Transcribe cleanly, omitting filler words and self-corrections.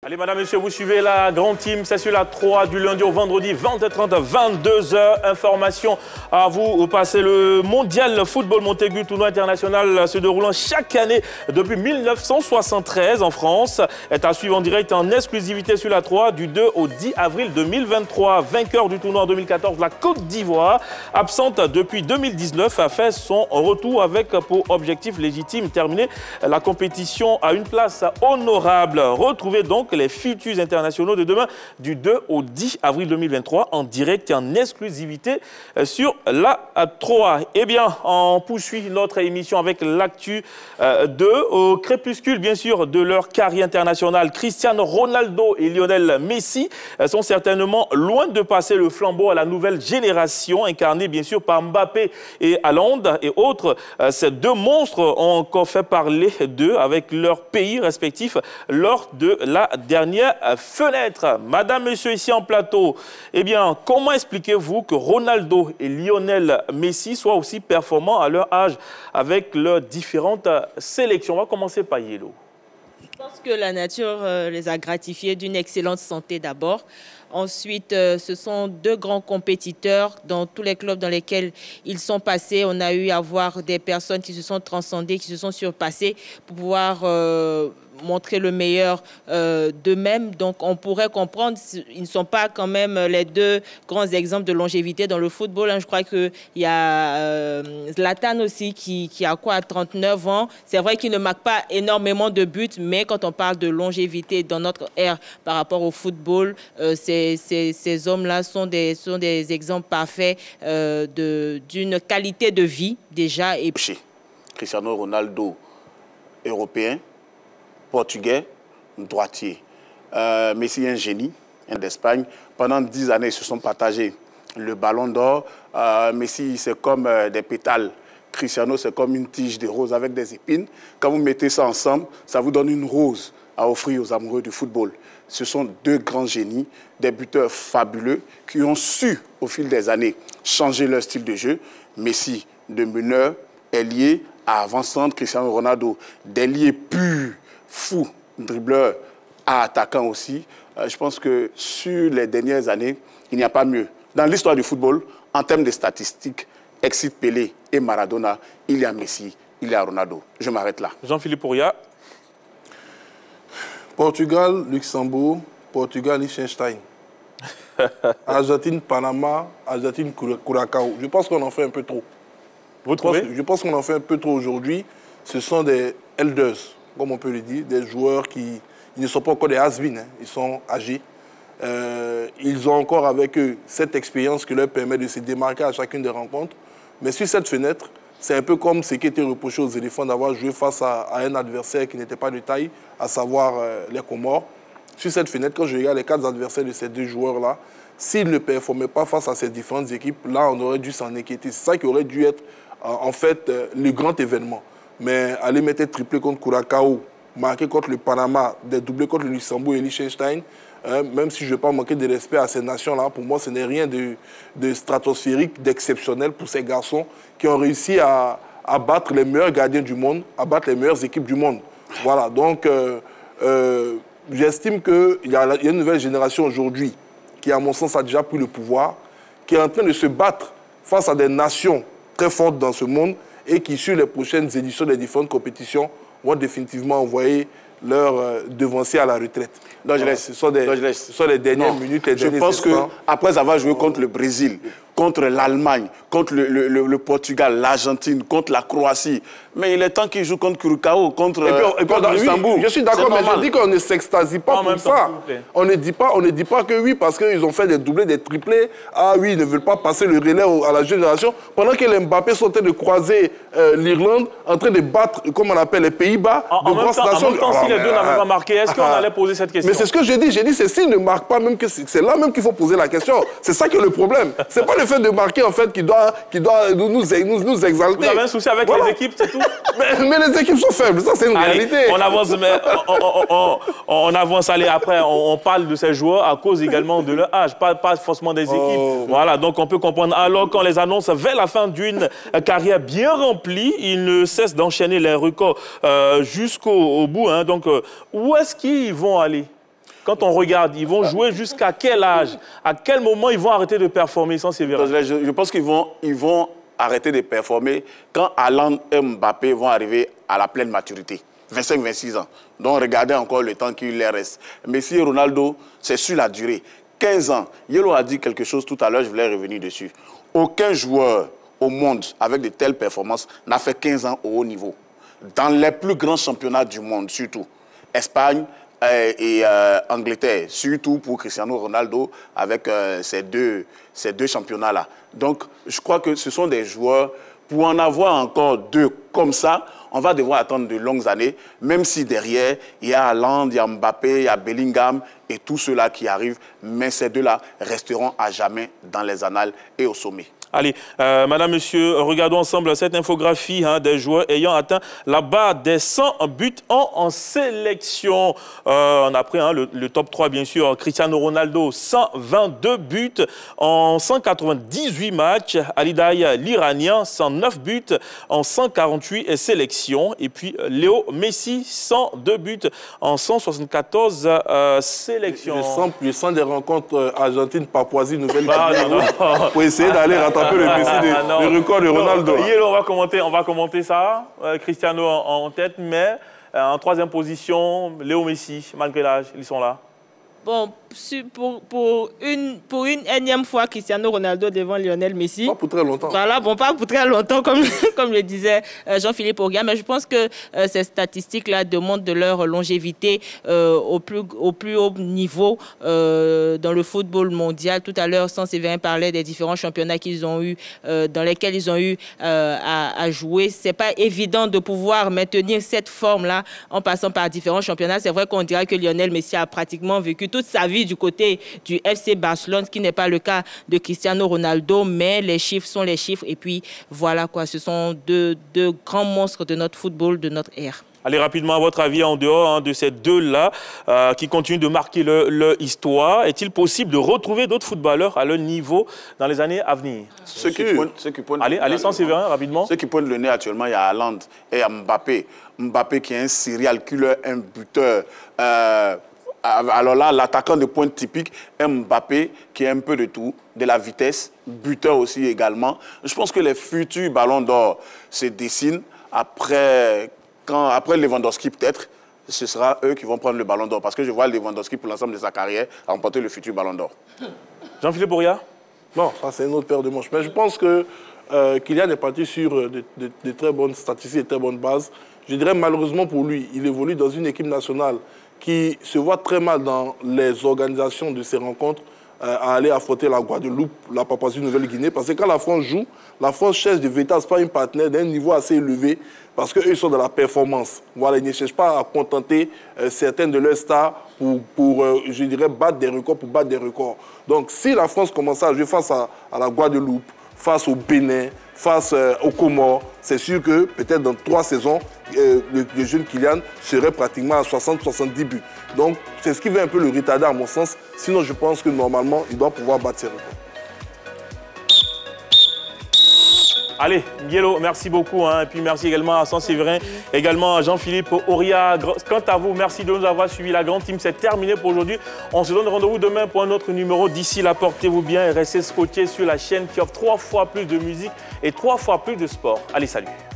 Allez, madame, monsieur, vous suivez la grande team. C'est sur la 3 du lundi au vendredi, 20h30, 22h. Information à vous passer. Le mondial football Montaigu, tournoi international se déroulant chaque année depuis 1973 en France, est à suivre en direct en exclusivité sur la 3 du 2 au 10 avril 2023. Vainqueur du tournoi en 2014, la Côte d'Ivoire, absente depuis 2019, a fait son retour avec pour objectif légitime terminer la compétition à une place honorable. Retrouvez donc les futurs internationaux de demain du 2 au 10 avril 2023 en direct et en exclusivité sur la 3. Eh bien, on poursuit notre émission avec l'actu au crépuscule, bien sûr, de leur carrière internationale. Cristiano Ronaldo et Lionel Messi sont certainement loin de passer le flambeau à la nouvelle génération, incarnée bien sûr par Mbappé et Haaland et autres. Ces deux monstres ont encore fait parler d'eux avec leurs pays respectifs lors de la dernière fenêtre. Madame, monsieur, ici en plateau, eh bien, comment expliquez-vous que Ronaldo et Lionel Messi soient aussi performants à leur âge avec leurs différentes sélections? On va commencer par Yellow. Je pense que la nature les a gratifiés d'une excellente santé d'abord. Ensuite, ce sont deux grands compétiteurs dans tous les clubs dans lesquels ils sont passés. On a eu à voir des personnes qui se sont transcendées, qui se sont surpassées pour pouvoir montrer le meilleur d'eux-mêmes. Donc, on pourrait comprendre, ils ne sont pas quand même les deux grands exemples de longévité dans le football. Je crois qu'il y a Zlatan aussi qui a quoi, 39 ans. C'est vrai qu'il ne marque pas énormément de buts, mais quand on parle de longévité dans notre ère par rapport au football, ces hommes-là sont des exemples parfaits d'une qualité de vie déjà. Et Cristiano Ronaldo, européen, portugais, droitier. Messi est un génie, d'Espagne. Pendant 10 années, ils se sont partagés le ballon d'or. Messi, c'est comme des pétales. Cristiano, c'est comme une tige de rose avec des épines. Quand vous mettez ça ensemble, ça vous donne une rose à offrir aux amoureux du football. Ce sont deux grands génies, des buteurs fabuleux qui ont su, au fil des années, changer leur style de jeu. Messi, de meneur, ailier à avant-centre. Cristiano Ronaldo, d'ailier pur, fou, dribbleur à attaquant aussi. Je pense que sur les dernières années, il n'y a pas mieux. Dans l'histoire du football, en termes de statistiques, exit Pelé et Maradona, il y a Messi, il y a Ronaldo. Je m'arrête là. Jean-Philippe Ouria. Portugal, Luxembourg, Portugal, Liechtenstein. Argentine, Panama, Argentine, Curaçao. Je pense qu'on en fait un peu trop. Vous trouvez? Je pense qu'on en fait un peu trop aujourd'hui. Ce sont des elders, comme on peut le dire, des joueurs qui ils ne sont pas encore des has-been, hein, ils sont âgés. Ils ont encore avec eux cette expérience qui leur permet de se démarquer à chacune des rencontres. Mais sur cette fenêtre, c'est un peu comme ce qui était reproché aux éléphants d'avoir joué face à un adversaire qui n'était pas de taille, à savoir les Comores. Sur cette fenêtre, quand je regarde les 4 adversaires de ces deux joueurs-là, s'ils ne performaient pas face à ces différentes équipes, là, on aurait dû s'en inquiéter. C'est ça qui aurait dû être, en fait, le grand événement. Mais aller mettre triplé contre Curaçao, marquer contre le Panama, des doublés contre le Luxembourg et Liechtenstein, même si je ne veux pas manquer de respect à ces nations-là, pour moi, ce n'est rien de stratosphérique, d'exceptionnel pour ces garçons qui ont réussi à battre les meilleurs gardiens du monde, à battre les meilleures équipes du monde. Voilà, donc j'estime qu'il y a une nouvelle génération aujourd'hui qui, à mon sens, a déjà pris le pouvoir, qui est en train de se battre face à des nations très fortes dans ce monde et qui, sur les prochaines éditions des différentes compétitions, vont définitivement envoyer leur devancier à la retraite. Donc, voilà, ce sont les dernières minutes, les derniers instants. Je pense qu'après avoir joué contre le Brésil, contre l'Allemagne, contre le Portugal, l'Argentine, contre la Croatie, mais il est temps qu'il joue contre Curaçao, contre le Luxembourg. Oui, je suis d'accord, mais je dis qu'on ne s'extasie pas pour ça. On ne dit pas que oui, parce qu'ils ont fait des doublés, des triplés. Ah oui, ils ne veulent pas passer le relais à la génération. Pendant que les Mbappé sont en train de croiser l'Irlande, en train de battre, comme on appelle les Pays-Bas, de grosses nations. En même temps, si les deux n'avaient pas marqué, est-ce qu'on allait poser cette question? Mais c'est ce que j'ai dit. J'ai dit, c'est s'ils ne marquent pas, même que c'est là même qu'il faut poser la question. C'est ça qui est le problème. C'est pas le fait de marquer, en fait, qui doit nous exalter. Vous avez un souci avec les équipes, c'est tout? Mais les équipes sont faibles, ça c'est une réalité. On avance, mais on avance, allez, après, on parle de ces joueurs à cause également de leur âge, pas forcément des équipes. Voilà, donc on peut comprendre. Alors qu'on les annonce vers la fin d'une carrière bien remplie, ils ne cessent d'enchaîner les records jusqu'au bout. Hein. Donc, où est-ce qu'ils vont aller? quand on regarde, ils vont jouer jusqu'à quel âge? À quel moment ils vont arrêter de performer sans sévère? Je pense qu'ils vont arrêter de performer quand Haaland et Mbappé vont arriver à la pleine maturité. 25-26 ans. Donc, regardez encore le temps qu'il leur reste. Messi et Ronaldo, c'est sur la durée. 15 ans. Yelo a dit quelque chose tout à l'heure, je voulais revenir dessus. Aucun joueur au monde avec de telles performances n'a fait 15 ans au haut niveau. Dans les plus grands championnats du monde, surtout. Espagne et Angleterre, surtout pour Cristiano Ronaldo avec ces deux championnats-là. Donc, je crois que ce sont des joueurs, pour en avoir encore deux comme ça, on va devoir attendre de longues années, même si derrière, il y a Haaland, il y a Mbappé, il y a Bellingham et tous ceux-là qui arrivent. Mais ces deux-là resteront à jamais dans les annales et au sommet. Allez, madame, monsieur, regardons ensemble cette infographie des joueurs ayant atteint la barre des 100 buts en sélection. On a pris le top 3, bien sûr. Cristiano Ronaldo, 122 buts en 198 matchs. Alidaï, l'Iranien, 109 buts en 148 sélections. Et puis Léo Messi, 102 buts en 174 sélections. Je sens des rencontres Argentine-Papouasie, Nouvelle-Guinée pour essayer d'aller rattraper le record de Ronaldo. On va commenter ça. Cristiano en tête, mais en troisième position, Léo Messi, malgré l'âge, ils sont là. Bon, pour une énième fois, Cristiano Ronaldo devant Lionel Messi. Pas pour très longtemps. Voilà, bon, pas pour très longtemps, comme le disait Jean-Philippe Auria, mais je pense que ces statistiques-là demandent de leur longévité au plus haut niveau dans le football mondial. Tout à l'heure, Séverin parlait des différents championnats qu'ils ont eu, dans lesquels ils ont eu à jouer. C'est pas évident de pouvoir maintenir cette forme-là en passant par différents championnats. C'est vrai qu'on dirait que Lionel Messi a pratiquement vécu toute sa vie du côté du FC Barcelone, ce qui n'est pas le cas de Cristiano Ronaldo, mais les chiffres sont les chiffres. Et puis voilà quoi, ce sont deux grands monstres de notre football, de notre ère. Allez, rapidement, à votre avis, en dehors de ces deux-là qui continuent de marquer leur histoire, est-il possible de retrouver d'autres footballeurs à leur niveau dans les années à venir? Allez, sans Séverin, rapidement. Ceux qui pointent le nez actuellement, il y a Haaland et Mbappé. Mbappé qui est un serial killer, un buteur. Alors là, l'attaquant de pointe typique, Mbappé, qui est un peu de tout, de la vitesse, buteur aussi également. Je pense que les futurs ballons d'or se dessinent. Après Lewandowski peut-être, ce sera eux qui vont prendre le ballon d'or. Parce que je vois Lewandowski pour l'ensemble de sa carrière remporter le futur ballon d'or. Jean-Philippe Auria? Non, ça c'est une autre paire de manches. Mais je pense que Kylian est parti sur de très bonnes statistiques et de très bonnes bases. Je dirais malheureusement pour lui, il évolue dans une équipe nationale qui se voit très mal dans les organisations de ces rencontres à aller affronter la Guadeloupe, la Papouasie-Nouvelle-Guinée. Parce que quand la France joue, la France cherche de véritables partenaires d'un niveau assez élevé parce qu'eux sont dans la performance. Voilà, ils ne cherchent pas à contenter certaines de leurs stars pour je dirais, battre des records pour battre des records. Donc, si la France commence à jouer face à la Guadeloupe, face au Bénin, face aux Comores, c'est sûr que peut-être dans 3 saisons, le jeune Kylian serait pratiquement à 60-70 buts. Donc, c'est ce qui va un peu le retarder à mon sens. Sinon, je pense que normalement, il doit pouvoir battre ses records. Allez, Bielo, merci beaucoup. Et puis merci également à Séverin, également à Jean-Philippe Auria. Quant à vous, merci de nous avoir suivis. La grande team, c'est terminé pour aujourd'hui. On se donne rendez-vous demain pour un autre numéro. D'ici là, portez-vous bien et restez scotchés sur la chaîne qui offre 3 fois plus de musique et 3 fois plus de sport. Allez, salut.